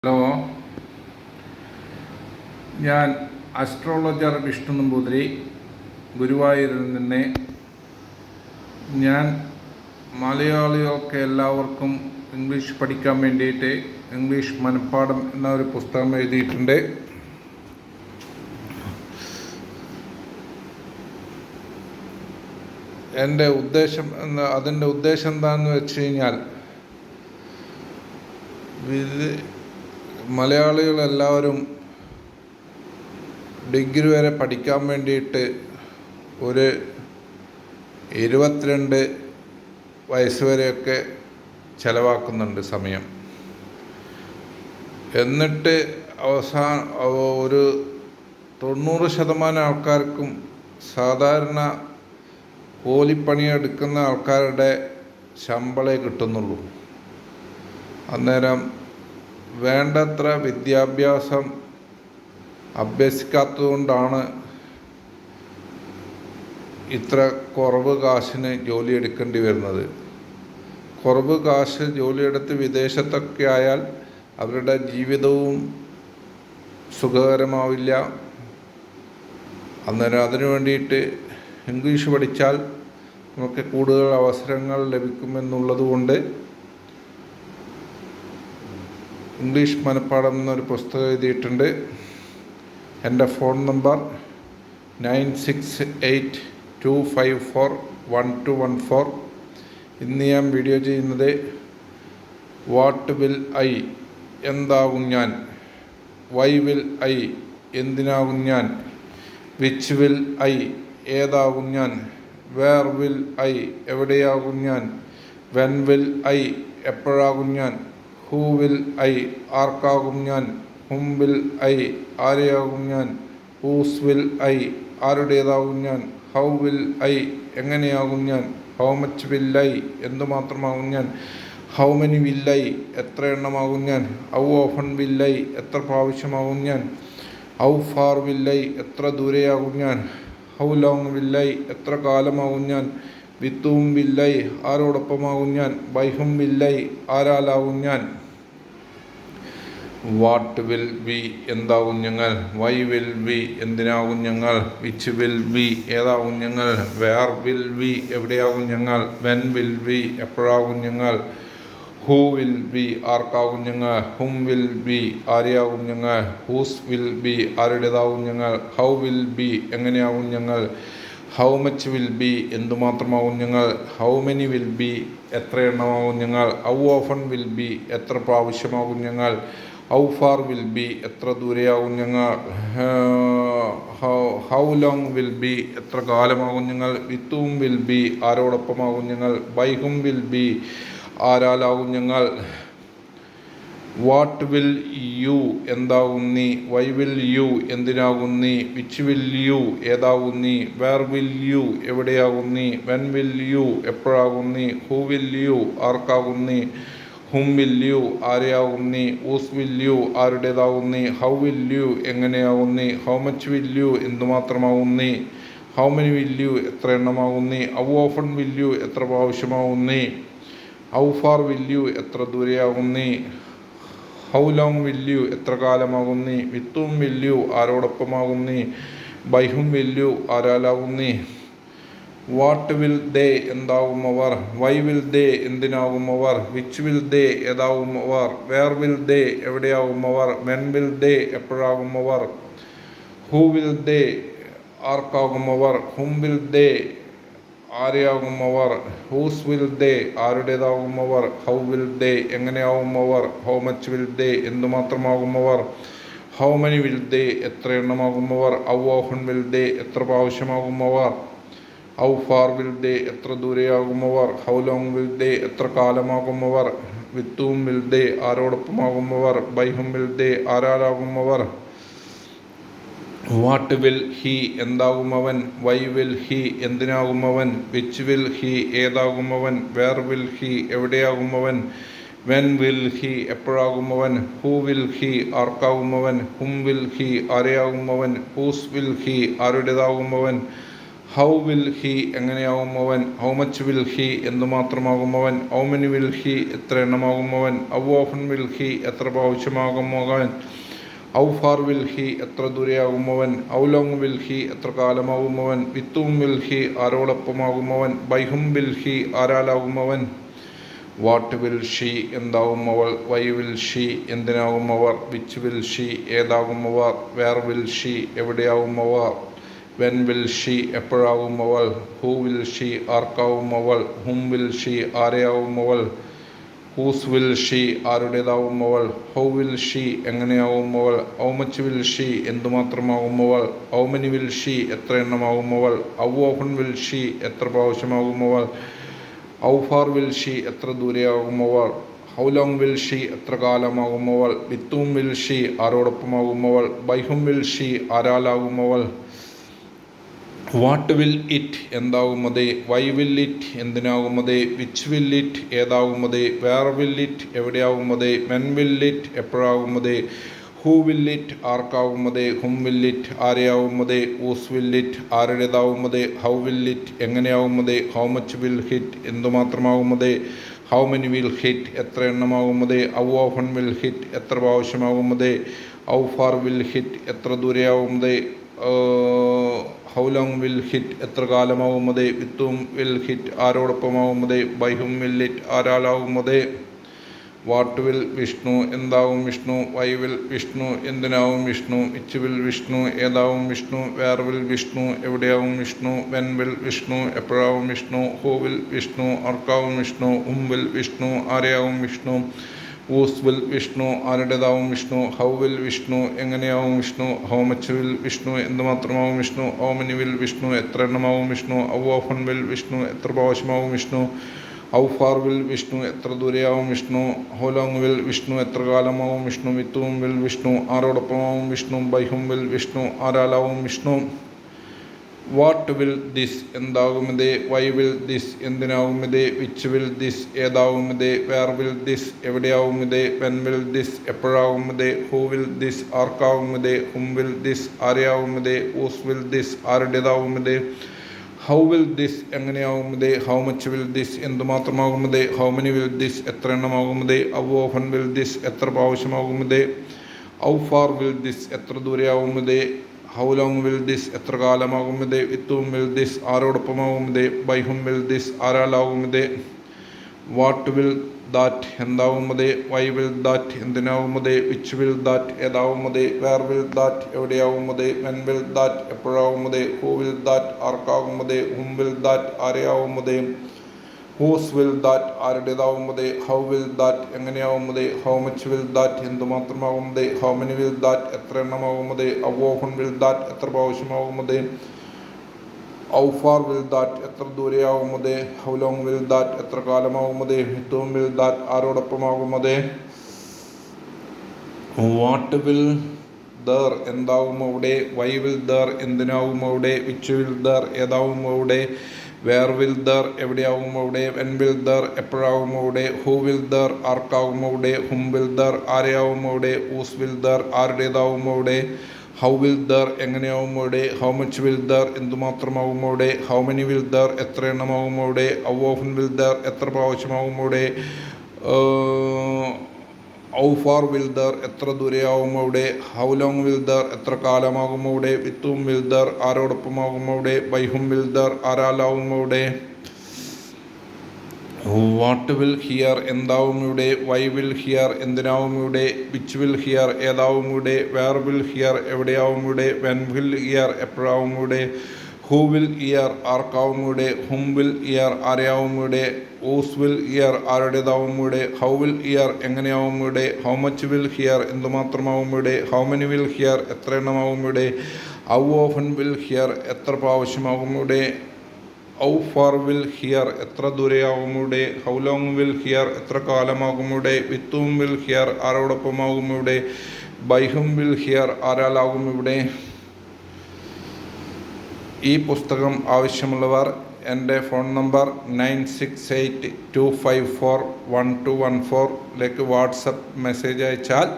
Hello, ഞാൻ astrologer Vishnu Namboothiri, ഗുരുവായൂരിൽ നിന്ന്. ഞാൻ മലയാളികൾക്ക് എല്ലാവർക്കും ഇംഗ്ലീഷ് പഠിക്കാൻ വേണ്ടിയിട്ട് ഇംഗ്ലീഷ് മനഃപ്പാഠം എന്ന ഒരു പുസ്തകം എഴുതിയിട്ടുണ്ട്. അതിൻ്റെ ഉദ്ദേശം എന്താണെന്ന് വെച്ച് കഴിഞ്ഞാൽ, മലയാളികളെല്ലാവരും ഡിഗ്രി വരെ പഠിക്കാൻ വേണ്ടിയിട്ട് ഒരു 22 വയസ്സ് വരെയൊക്കെ ചിലവാക്കുന്നുണ്ട് സമയം. എന്നിട്ട് ഒരു 90% ആൾക്കാർക്കും സാധാരണ കൂലിപ്പണിയെടുക്കുന്ന ആൾക്കാരുടെ ശമ്പളമേ കിട്ടുന്നുള്ളൂ. അന്നേരം വേണ്ടത്ര വിദ്യാഭ്യാസം അഭ്യസിക്കാത്തതുകൊണ്ടാണ് ഇത്ര കുറവ് കാശിന് ജോലി എടുക്കേണ്ടി വരുന്നത്. കുറവ് കാശ് ജോലിയെടുത്ത് വിദേശത്തൊക്കെ ആയാൽ അവരുടെ ജീവിതവും സുഖകരമാവില്ല. അന്നേരം അതിനു വേണ്ടിയിട്ട് ഇംഗ്ലീഷ് പഠിച്ചാൽ നമുക്ക് കൂടുതൽ അവസരങ്ങൾ ലഭിക്കുമെന്നുള്ളത് കൊണ്ട് ഇംഗ്ലീഷ് മനഃപ്പാഠം എന്നൊരു പുസ്തകം എഴുതിയിട്ടുണ്ട്. എൻ്റെ ഫോൺ നമ്പർ 9682541214. ഇന്ന് ഞാൻ വീഡിയോ ചെയ്യുന്നത് വാട്ട് വിൽ ഐ, എന്താകും ഞാൻ; വൈ വിൽ ഐ, എന്തിനാകും ഞാൻ; വിച്ച് വിൽ ഐ, ഏതാകും ഞാൻ; വേർ വിൽ ഐ, എവിടെയാകും ഞാൻ; വെൻ വിൽ ഐ, എപ്പോഴാകും ഞാൻ; ഹൂ വിൽ ഐ, ആർക്കാകും ഞാൻ; ഹും വിൽ ഐ, ആരെയാകും ഞാൻ; ഹൂസ് വിൽ ഐ, ആരുടേതാകും ഞാൻ; ഹൗ വിൽ ഐ, എങ്ങനെയാകും ഞാൻ; ഹൗ മച്ച് വിൽ ഐ, എന്തുമാത്രമാകും ഞാൻ; ഹൗ മെനി വിൽ ഐ, എത്ര എണ്ണമാകും ഞാൻ; ഹൗ ഓഫൺ വിൽ ഐ, എത്ര പ്രാവശ്യമാകും ഞാൻ; ഹൗ ഫാർ വിൽ ഐ, എത്ര ദൂരെയാകും ഞാൻ; ഹൗ ലോങ് വിൽ ഐ, എത്ര കാലമാകും ഞാൻ; വിത്ത് ഹൂം വിൽ ഐ, ആരോടൊപ്പമാകും ഞാൻ; ബൈ ഹൂം വിൽ ഐ, ആരാലാകും ഞാൻ. വാട്ട് വിൽ ബി, എന്താകും ഞങ്ങൾ; വൈ വിൽ ബി, എന്തിനാകും ഞങ്ങൾ; വിച്ച് വിൽ ബി, ഏതാകും ഞങ്ങൾ; വേർ വിൽ ബി, എവിടെയാകും ഞങ്ങൾ; വെൻ വിൽ ബി, എപ്പോഴാകും ഞങ്ങൾ; ഹൂ വിൽ ബി, ആർക്കാകും ഞങ്ങൾ; ഹും വിൽ ബി, ആരെയാകും ഞങ്ങൾ; ഹൂസ് വിൽ ബി, ആരുടേതാകും ഞങ്ങൾ; ഹൗ വിൽ ബി, എങ്ങനെയാകും ഞങ്ങൾ; ഹൗ മച്ച് വിൽ ബി, എന്തുമാത്രമാകും ഞങ്ങൾ; ഹൗ മെനി വിൽ ബി, എത്ര എണ്ണമാകും ഞങ്ങൾ; ഹൗ ഓഫൺ വിൽ ബി, എത്ര പ്രാവശ്യമാകും ഞങ്ങൾ; ഹൗ ഫാർ വിൽ ബി, എത്ര ദൂരെയാകും ഞങ്ങൾ; ഹൗ ലോങ് വിൽ ബി, എത്ര കാലമാകും ഞങ്ങൾ; വിത്ത് ഹൂം വിൽ ബി, ആരോടൊപ്പമാകും ഞങ്ങൾ; ബൈ ഹൂം വിൽ ബി, ആരാലാകും ഞങ്ങൾ. വാട്ട് വിൽ യു, എന്താകും നീ; വൈ വിൽ യു, എന്തിനാകും നീ; വിച്ച് വിൽ യു, ഏതാകും നീ; വേർ വിൽ യു, എവിടെയാകും നീ; വെൻ വിൽ യു, എപ്പോഴാകും നീ; ഹൂ വിൽ യു, ആർക്കാകും നീ; ഹും വിൽ യു, ആരെയാകും നീ; ഊസ് വിൽ യു, ആരുടേതാകും നീ; ഹൗ വിൽ യു, എങ്ങനെയാകും നീ; ഹൗ മച്ച് വിൽ യു, എന്തുമാത്രമാകും നീ; ഹൗ മെനി വിൽ യു, എത്ര എണ്ണമാകും നീ; ഹൗ ഓഫൺ വിൽ യു, എത്ര പ്രാവശ്യമാകും നീ; ഹൗ ഫാർ വിൽ യു, എത്ര ദൂരെയാകും നീ; ഹൗ ലോങ് വിൽ യു, എത്ര കാലമാകും നീ; വിത്ത് ഹൂം വിൽ യു, ആരോടൊപ്പമാകും നീ; ബൈ ഹൂം വിൽ യു, ആരാലാകും നീ. വാട്ട് വിൽ ദേ, എന്താകും അവർ; വൈ വിൽ ദേ, എന്തിനാകും അവർ; വിച്ച് വിൽ ദേ, ഏതാകും അവർ; വേർ വിൽ ദേ, എവിടെയാകും അവർ; വെൻ വിൽ ദേ, എപ്പോഴാകും അവർ; ഹൂ വിൽ ദേ, ആർക്കാകും അവർ; ഹും വിൽ ദേ, ആരെയാകും അവർ; ഹൂസ് വിൽ ദേ, ആരുടേതാകും അവർ; ഹൗ വിൽ ദേ, എങ്ങനെയാകും അവർ; ഹൗ മച്ച് വിൽ ദേ, എന്തുമാത്രമാകും അവർ; ഹൗ മെനി വിൽ ദേ, എത്ര എണ്ണമാകും അവർ; ഹൗ ഓഫൺ വിൽ ദേ, എത്ര പ്രാവശ്യമാകും അവർ; ഹൗ ഫാർ വിൽ ദേ, എത്ര ദൂരെയാകും അവർ; ഹൗ ലോങ് വിൽ ദേ, എത്ര കാലമാകും അവർ; വിത്ത് ഹൂം വിൽ ദേ, ആരോടൊപ്പമാകും അവർ; ബൈ ഹൂം വിൽ ദേ, ആരാലാകും അവർ. വാട്ട് വിൽ ഹി, എന്താകും അവൻ; വൈ വിൽ ഹി, എന്തിനാകും അവൻ; വിച്ച് വിൽ ഹി, ഏതാകും അവൻ; വേർ വിൽ ഹി, എവിടെയാകും അവൻ; വെൻ വിൽ ഹി, എപ്പോഴാകും അവൻ; ഹൂ വിൽ ഹി, ആർക്കാകും അവൻ; ഹും വിൽ ഹി, ആരെയാകും അവൻ; ഹൂസ് വിൽ ഹി, ആരുടേതാകും അവൻ; ഹൗ വിൽ ഹി എങ്ങനെയാവും അവൻ, ഹൗ മച്ച് വിൽ ഹി എന്തുമാത്രമാകും അവൻ, ഹൗ മെനി വിൽ ഹി എത്ര എണ്ണമാകും അവൻ, ഹൗ ഓഫൻ വിൽ ഹി എത്ര പ്രാവശ്യമാകും അവൻ, ഹൗ ഫാർ വിൽ ഹി എത്ര ദൂരെയാകും അവൻ, ഹൗ ലോങ് വിൽ ഹി എത്ര കാലമാകും അവൻ, വിത്ത് ഹും വിൽ ഹി ആരോടൊപ്പമാകും അവൻ, ബൈ ഹും വിൽ ഹി ആരാലാകും അവൻ, വാട്ട് വിൽ ഷീ എന്താവും അവൾ, വൈ വിൽ ഷീ എന്തിനാകും അവർ, വിച്ച് വിൽ ഷീ ഏതാകും അവർ, വേർ വിൽ ഷീ എവിടെയാകും അവർ, വെൻ വിൽ ഷീ എപ്പോഴാകും അവൾ, ഹൂ വിൽ ഷീ ആർക്കാവും അവൾ, ഹും വിൽ ഷീ ആരെയാവും അവൾ, ഹൂസ് വിൽ ഷീ ആരുടേതാവും അവൾ, ഹൗ വിൽ ഷീ എങ്ങനെയാവും അവൾ, ഹൗ മച്ച് വിൽ ഷീ എന്തുമാത്രമാകും അവൾ, ഹൗ മെനി വിൽ ഷീ എത്ര എണ്ണമാകും അവൾ, ഹൗ ഓഫൻ വിൽ ഷീ എത്ര പ്രാവശ്യമാകും അവൾ, ഹൗ ഫാർ വിൽ ഷീ എത്ര ദൂരെയാകും അവൾ, ഹൗ ലോങ് വിൽ ഷീ എത്ര കാലമാകും അവൾ, വിത്ത് ഹും വിൽ ഷീ ആരോടൊപ്പമാകും അവൾ, ബൈ ഹും വിൽ ഷീ ആരാലാകും അവൾ, വാട്ട് വിൽ ഇറ്റ് എന്താകും അത്, വൈ വിൽ ഇറ്റ് എന്തിനാകും അത്, വിച്ച് വിൽ ഇറ്റ് ഏതാകും അത്, വേർ വിൽ ഇറ്റ് എവിടെയാകും അത്, വെൻ വിൽ ഇറ്റ് എപ്പോഴാകും അത്, ഹൂ വിൽ ഇറ്റ് ആർക്കാവും അത്, ഹും വിൽ ഇറ്റ് ആരെയാവും അത്, ഊസ് വിൽ ഇറ്റ് ആരുടേതാവും അത്, ഹൗ വിൽ ഇറ്റ് എങ്ങനെയാവും അത്, ഹൗ മച്ച് വിൽ ഹിറ്റ് എന്തുമാത്രമാകും അത്, ഹൗ മെനി വിൽ ഹിറ്റ് എത്ര എണ്ണമാകും അത്, ഹൗ ഓഫൻ വിൽ ഹിറ്റ് എത്ര പ്രാവശ്യമാകും അത്, ഹൗ ഫാർ വിൽ ഹിറ്റ് എത്ര ദൂരെയാവും അത്, ഹൗ ലോങ് വിൽ ഹിറ്റ് എത്ര കാലമാകും അത്, വിത്ത് ഹും വിൽ ഹിറ്റ് ആരോടൊപ്പമാകും അത്, ബൈ ഹും വിൽ ഹിറ്റ് ആരാലാകും അത്, വാട്ട് വിൽ വിഷ്ണു എന്താവും വിഷ്ണു, വൈ വിൽ വിഷ്ണു എന്തിനാവും വിഷ്ണു, വിച്ച് വിൽ വിഷ്ണു ഏതാവും വിഷ്ണു, വേർ വിൽ വിഷ്ണു എവിടെയാവും വിഷ്ണു, വെൻ വിൽ വിഷ്ണു എപ്പോഴാവും വിഷ്ണു, ഹൂ വിൽ വിഷ്ണു ആർക്കാവും വിഷ്ണു, ഹും വിൽ വിഷ്ണു ആരെയാവും വിഷ്ണു, ഊസ് വിൽ വിഷ്ണു ആരുടേതാവും വിഷ്ണു, ഹൗ വിൽ വിഷ്ണു എങ്ങനെയാവും Vishnu, how much will Vishnu എന്തുമാത്രമാവും Vishnu, how many will Vishnu എത്ര എണ്ണമാവും Vishnu, how often will Vishnu എത്ര പ്രാവശ്യമാവും Vishnu, how far will Vishnu എത്ര ദൂരെയാവും Vishnu, how long will Vishnu എത്ര കാലമാവും Vishnu, with whom will Vishnu ആരോടൊപ്പമാവും Vishnu, by whom will Vishnu ആരാലാവും വിഷ്ണു, വാട്ട് വിൽ ദിസ് എന്താകും ഇത്, വൈ വിൽ ദിസ് എന്തിനാവും ഇത്, വിച്ച് വിൽ ദിസ് ഏതാവും ഇത്, വേർ വിൽ ദിസ് എവിടെയാവും ഇത്, വെൻ വിൽ ദിസ് എപ്പോഴാവും ഇത്, ഹൂ വിൽ ദിസ് ആർക്കാവും ഇത്, ഹും വിൽ ദിസ് ആരെയാവും ഇത്, ഊസ് വിൽ ദിസ് ആരുടേതാവും ഇത്, ഹൗ വിൽ ദിസ് എങ്ങനെയാവും ഇത്, ഹൗ മച്ച് വിൽ ദിസ് എന്തുമാത്രമാകും ഇത്, ഹൗ മെനി വിൽ ദിസ് എത്ര എണ്ണമാകും ഇത്, ഹൗ ഓഫൻ വിൽ ദിസ് എത്ര പ്രാവശ്യമാകും ഇത്, ഹൗ ഫാർ വിൽ ദിസ് എത്ര ദൂരെയാവും ഇത്, ഹൗ ലോങ് വിൽ ദിസ് എത്ര കാലമാകും ഇത്, വിത്ത് ഹും വിൽ ദിസ് ആരോടൊപ്പമാകും ഇത്, ബൈ ഹും വിൽ ദിസ് ആരാലാകും ഇത്, വാട്ട് വിൽ ദാറ്റ് എന്താവും അത്, വൈ വിൽ ദാറ്റ് എന്തിനാവും അത്, വിച്ച് വിൽ ദാറ്റ് ഏതാവും അത്, വേർ വിൽ ദാറ്റ് എവിടെയാവും അത്, വെൻ വിൽ ദാറ്റ് എപ്പോഴാവും അത്, ഹൂ വിൽ ദാറ്റ് ആർക്കാവും അത്, ഹും വിൽ ദാറ്റ് ആരെയാവും അത്, ഹൂസ് വിൽ ദാറ്റ് ആരുടേതാവും അത്, ഹൗ വിൽ ദാറ്റ് എങ്ങനെയാവും അത്, ഹൗ മച്ച് വിൽ ദാറ്റ് എന്തുമാത്രമാകും അത്, ഹൗ മെനി വിൽ ദാറ്റ് എത്ര എണ്ണമാകും അത്, ഹൗ ഓഫൻ വിൽ ദാറ്റ് എത്ര പ്രാവശ്യമാകും അത്, ഹൗ ഫാർ വിൽ ദാറ്റ് എത്ര ദൂരെയാവും അത്, ഹൗ ലോങ് വിൽ ദാറ്റ് എത്ര കാലമാകും അത്, വിത്ത് ഹും വിൽ ദാറ്റ് ആരോടൊപ്പമാകും അത്, വാട്ട് വിൽ ദർ എന്താവും അവിടെ, വൈ വിൽ ദർ എന്തിനാവും അവിടെ, വിച്ച് വിൽ ദർ ഏതാവും അവിടെ, വേർ വിൽ ദർ എവിടെയാവും അവിടെ, വെൻ വിൽ ദർ എപ്പോഴാവും അവിടെ, ഹൂ വിൽ ദർ ആർക്കാവും അവിടെ, ഹും വിൽ ദർ ആരെയാവും അവിടെ, ഊസ് വിൽ ദർ ആരുടേതാവും അവിടെ, ഹൗ വിൽ ദർ എങ്ങനെയാവും അവിടെ, ഹൗ മച്ച് വിൽ ദർ എന്തുമാത്രമാവും അവിടെ, ഹൗ മെനി വിൽ ദർ എത്ര എണ്ണമാവും അവിടെ, ഹൗ ഓഫൻ വിൽ ദർ എത്ര പ്രാവശ്യമാവും അവിടെ, ഹൗ ഫാർ വിൽ ദർ എത്ര ദൂരെയാവും അവിടെ, ഹൗ ലോങ് വിൽ ദർ എത്ര കാലമാകും അവിടെ, വിത്ത് ഹും വിൽ ദർ ആരോടൊപ്പമാകും അവിടെ, ബൈ ഹും വിൽ ദർ ആരാലാവും അവിടെ, വാട്ട് വിൽ ഹിയർ എന്താവും ഇവിടെ, വൈ വിൽ ഹിയർ എന്തിനാവും ഇവിടെ, വിച്ച് വിൽ ഹിയർ ഏതാവും ഇവിടെ, വേർ വിൽ ഹിയർ എവിടെയാവും ഇവിടെ, വെൻ വിൽ ഹിയർ എപ്പോഴാവും ഇവിടെ, ഹൂ വിൽ ഇയർ ആർക്കാവും ഇവിടെ, ഹും വിൽ ഇയർ ആരെയാവും ഇവിടെ, ഊസ് വിൽ ഇയർ ആരുടേതാവും ഇവിടെ, ഹൗ വിൽ ഇയർ എങ്ങനെയാവും ഇവിടെ, ഹൗ മച്ച് വിൽ ഹിയർ എന്തുമാത്രമാവും ഇവിടെ, ഹൗ മെനി വിൽ ഹിയർ എത്ര എണ്ണമാവും ഇവിടെ, ഹൗ ഓഫൻ വിൽ ഹിയർ എത്ര പ്രാവശ്യമാകും ഇവിടെ, ഹൗ ഫാർ വിൽ ഹിയർ എത്ര ദൂരെയാവും ഇവിടെ, ഹൗ ലോങ് വിൽ ഹിയർ എത്ര കാലമാകും ഇവിടെ, വിത്ത് ഹും വിൽ ഹിയർ ആരോടൊപ്പമാകും ഇവിടെ, ബൈ ഹും വിൽ ഹിയർ ആരാലാകും ഇവിടെ. ഈ പുസ്തകം ആവശ്യമുള്ളവർ എൻ്റെ ഫോൺ നമ്പർ 9682541214 വാട്സപ്പ് മെസ്സേജ് അയച്ചാൽ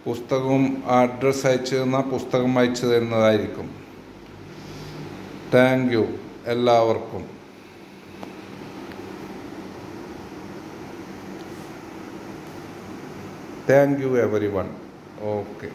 പുസ്തകവും അഡ്രസ്സ് അയച്ചു തന്നാൽ പുസ്തകം അയച്ചു തരുന്നതായിരിക്കും. Thank you. എല്ലാവർക്കും. Thank you everyone. Okay.